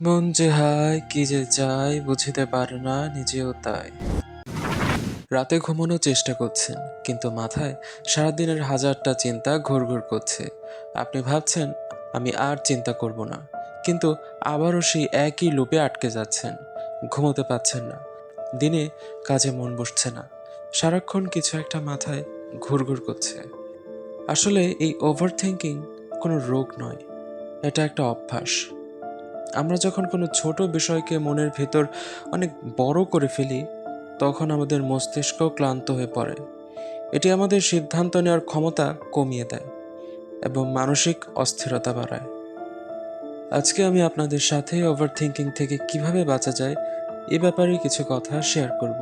মন যে হায় কি যে চায় বুঝিতে পারে না নিজেও তাই। রাতে ঘুমানোর চেষ্টা করছেন কিন্তু মাথায় সারাদিনের হাজারটা চিন্তা ঘুরঘুর করছে। আপনি ভাবছেন আমি আর চিন্তা করব না, কিন্তু আবারও সেই একই লুপে আটকে যাচ্ছেন। ঘুমোতে পাচ্ছেন না, দিনে কাজে মন বসছে না, সারাক্ষণ কিছু একটা মাথায় ঘুরঘুর করছে। আসলে এই ওভার থিঙ্কিং কোনো রোগ নয়, এটা একটা অভ্যাস। আমরা যখন কোনো ছোট বিষয়কে মনের ভেতর অনেক বড় করে ফেলি, তখন আমাদের মস্তিষ্ক ক্লান্ত হয়ে পড়ে। এটি আমাদের সিদ্ধান্ত নেওয়ার ক্ষমতা কমিয়ে দেয় এবং মানসিক অস্থিরতা বাড়ায়। আজকে আমি আপনাদের সাথে ওভার থিঙ্কিং থেকে কিভাবে বাঁচা যায় এ ব্যাপারে কিছু কথা শেয়ার করব।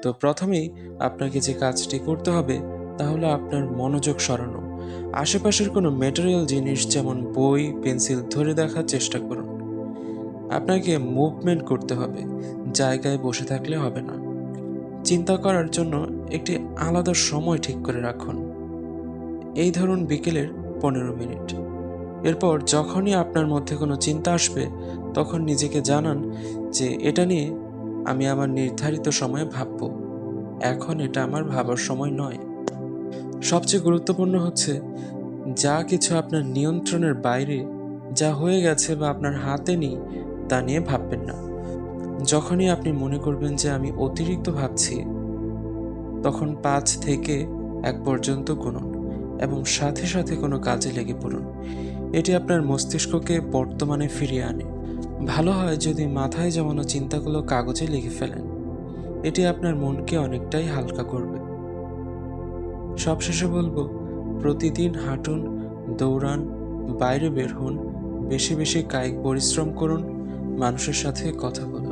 তো প্রথমেই আপনাকে যে কাজটি করতে হবে তা হলো আপনার মনোযোগ সরানো। আশেপাশের কোনো ম্যাটেরিয়াল জিনিস যেমন বই পেন্সিল ধরে দেখার চেষ্টা করুন। আপনাকে মুভমেন্ট করতে হবে, জায়গায় বসে থাকলে হবে না। চিন্তা করার জন্য একটি আলাদা সময় ঠিক করে রাখুন, এই ধরুন বিকেলের 15 মিনিট। এরপর যখনই আপনার মধ্যে কোনো চিন্তা আসবে, তখন নিজেকে জানান যে এটা নিয়ে আমি আমার নির্ধারিত সময়ে ভাবব, এখন এটা আমার ভাবার সময় নয়। সবচেয়ে গুরুত্বপূর্ণ হচ্ছে, যা কিছু আপনার নিয়ন্ত্রণের বাইরে, যা হয়ে গেছে বা আপনার হাতে নেই, তা নিয়ে ভাববেন না। যখনই আপনি মনে করবেন যে আমি অতিরিক্ত ভাবছি, তখন 5 থেকে 1 পর্যন্ত গুনুন এবং সাথে সাথে কোনো কাজে লেগে পড়ুন। এটি আপনার মস্তিষ্ককে বর্তমানে ফিরিয়ে আনে। ভালো হয় যদি মাথায় জমানো চিন্তাগুলো কাগজে লিখে ফেলেন, এটি আপনার মনকে অনেকটাই হালকা করবে। সবশেষে বলবো, প্রতিদিন হাঁটুন, দৌড়ান, বাইরে বের হন, বেশি বেশি কায়িক পরিশ্রম করুন, মানুষের সাথে কথা বলুন।